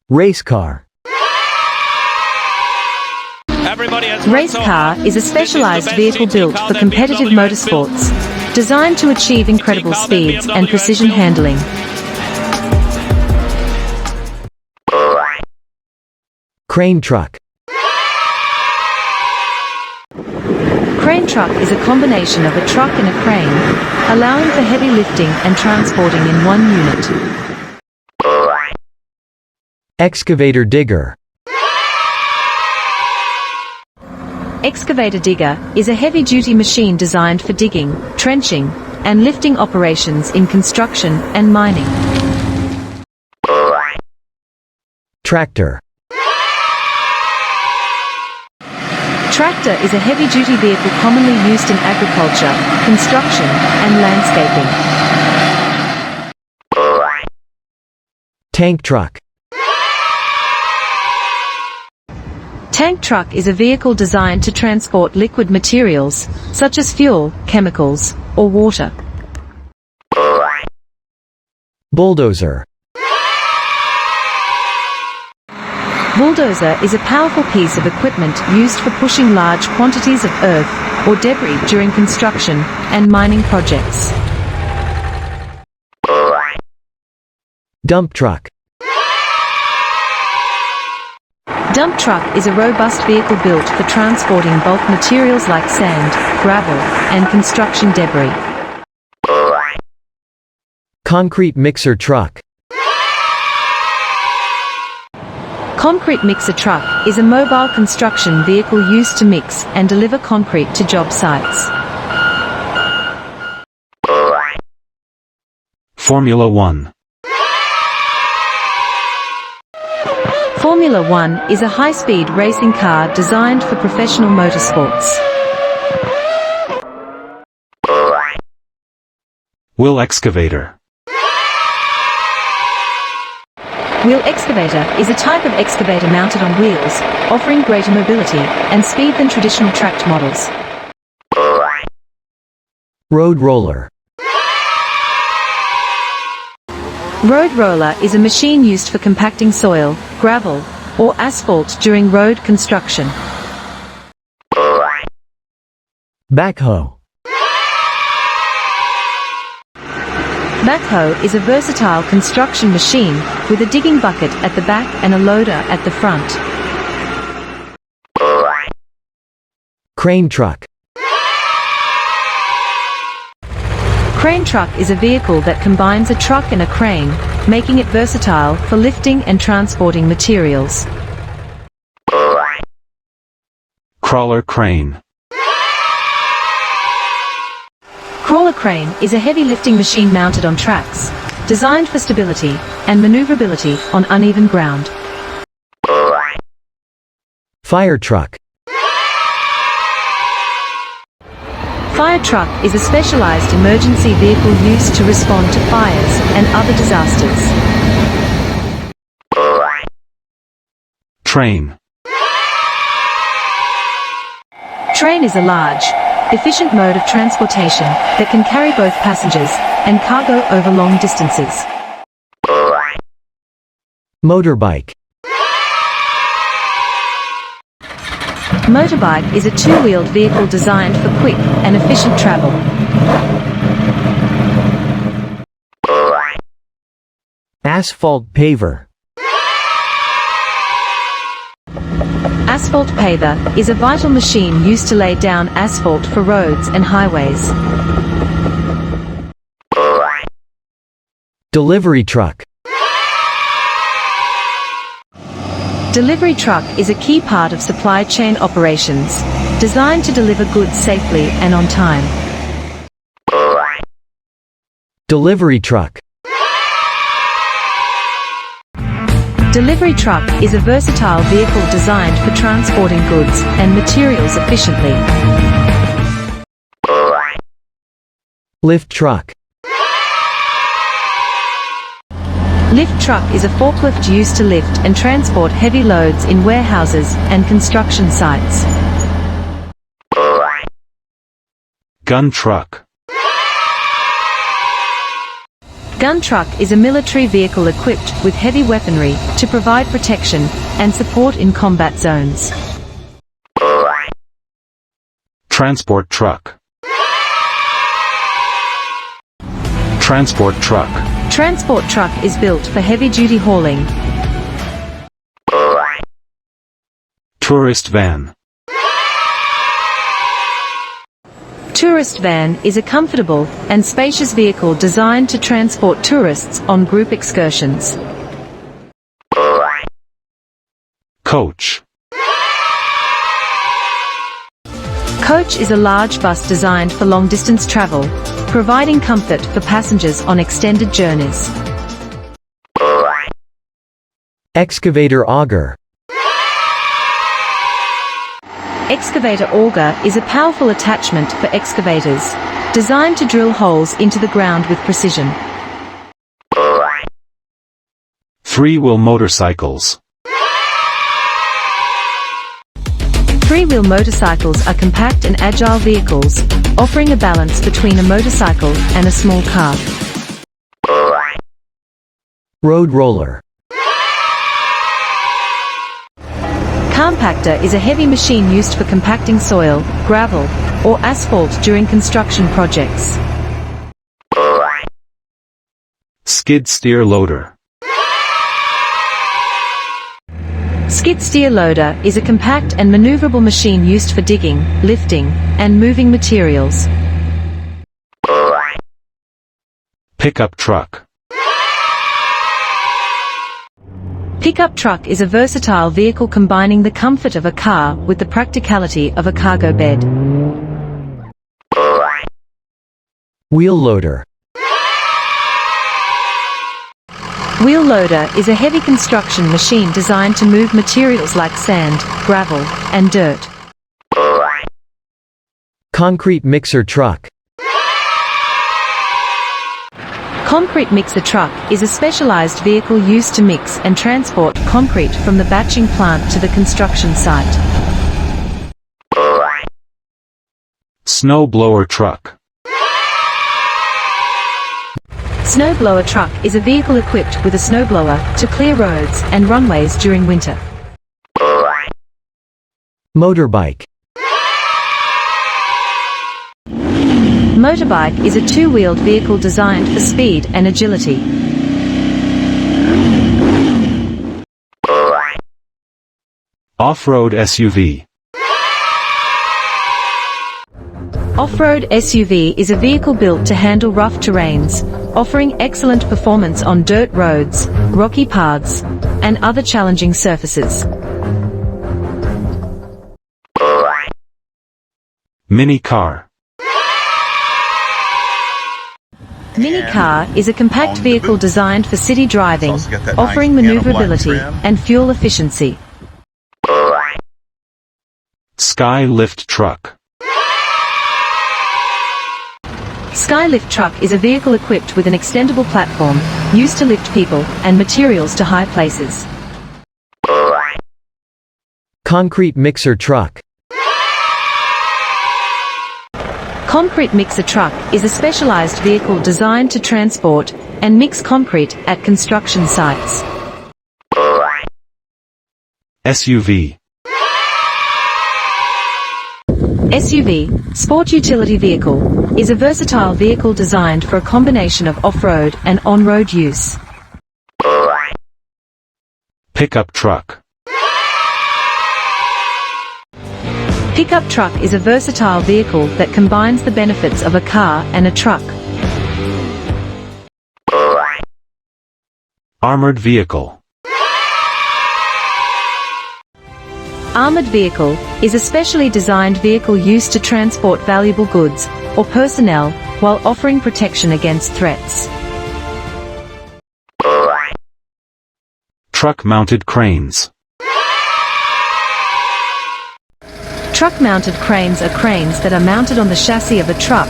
Race car. Race car is a specialized vehicle built for competitive motorsports, designed to achieve incredible speeds and precision handling. Crane truck. Crane truck is a combination of a truck and a crane, allowing for heavy lifting and transporting in one unit. Excavator digger. Excavator digger is a heavy-duty machine designed for digging, trenching, and lifting operations in construction and mining. Tractor. Tractor is a heavy-duty vehicle commonly used in agriculture, construction, and landscaping. Tank truck. Tank truck is a vehicle designed to transport liquid materials, such as fuel, chemicals, or water. Bulldozer. Bulldozer is a powerful piece of equipment used for pushing large quantities of earth or debris during construction and mining projects. Dump truck. Dump truck is a robust vehicle built for transporting bulk materials like sand, gravel, and construction debris. Concrete mixer truck. Concrete mixer truck is a mobile construction vehicle used to mix and deliver concrete to job sites. Formula One. Formula One is a high-speed racing car designed for professional motorsports. Wheel excavator. Wheel excavator is a type of excavator mounted on wheels, offering greater mobility and speed than traditional tracked models. Road roller. Road roller is a machine used for compacting soil, gravel, or asphalt during road construction. Backhoe. Backhoe is a versatile construction machine with a digging bucket at the back and a loader at the front. Crane truck. Crane truck is a vehicle that combines a truck and a crane, making it versatile for lifting and transporting materials. Crawler crane. Crawler crane is a heavy lifting machine mounted on tracks, designed for stability and maneuverability on uneven ground. Fire truck. Fire truck is a specialized emergency vehicle used to respond to fires and other disasters. Train. Train is a large, efficient mode of transportation that can carry both passengers and cargo over long distances. Motorbike. Motorbike is a two-wheeled vehicle designed for quick and efficient travel. Asphalt paver. Asphalt paver is a vital machine used to lay down asphalt for roads and highways. Delivery truck. Delivery truck is a key part of supply chain operations, designed to deliver goods safely and on time. Delivery truck. Delivery truck is a versatile vehicle designed for transporting goods and materials efficiently. Lift truck. Lift truck is a forklift used to lift and transport heavy loads in warehouses and construction sites. Gun truck. Gun truck is a military vehicle equipped with heavy weaponry to provide protection and support in combat zones. Transport truck. Transport truck. Transport truck is built for heavy-duty hauling. Tourist van. Tourist van is a comfortable and spacious vehicle designed to transport tourists on group excursions. Coach. Coach is a large bus designed for long-distance travel, providing comfort for passengers on extended journeys. Excavator auger. Excavator auger is a powerful attachment for excavators, designed to drill holes into the ground with precision. Three-wheel motorcycles. Three-wheel motorcycles are compact and agile vehicles, offering a balance between a motorcycle and a small car. Road roller. Compactor is a heavy machine used for compacting soil, gravel, or asphalt during construction projects. Skid steer loader. Skid steer loader is a compact and maneuverable machine used for digging, lifting, and moving materials. Pickup truck. Pickup truck is a versatile vehicle combining the comfort of a car with the practicality of a cargo bed. Wheel loader. Wheel loader is a heavy construction machine designed to move materials like sand, gravel, and dirt. Concrete mixer truck. Concrete mixer truck is a specialized vehicle used to mix and transport concrete from the batching plant to the construction site. Snow blower truck. Snowblower truck is a vehicle equipped with a snowblower to clear roads and runways during winter. Motorbike. Motorbike is a two-wheeled vehicle designed for speed and agility. Off-road SUV. Off-road SUV is a vehicle built to handle rough terrains, offering excellent performance on dirt roads, rocky paths, and other challenging surfaces. Mini car. Mini car is a compact vehicle designed for city driving, offering maneuverability and fuel efficiency. Sky lift truck. Skylift truck is a vehicle equipped with an extendable platform, used to lift people and materials to high places. Concrete mixer truck. Concrete mixer truck is a specialized vehicle designed to transport and mix concrete at construction sites. SUV. SUV, sport utility vehicle, is a versatile vehicle designed for a combination of off-road and on-road use. Pickup truck. Pickup truck is a versatile vehicle that combines the benefits of a car and a truck. Armored vehicle. Armored vehicle is a specially designed vehicle used to transport valuable goods or personnel while offering protection against threats. Truck-mounted cranes. Truck-mounted cranes are cranes that are mounted on the chassis of a truck,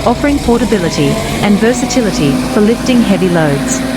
offering portability and versatility for lifting heavy loads.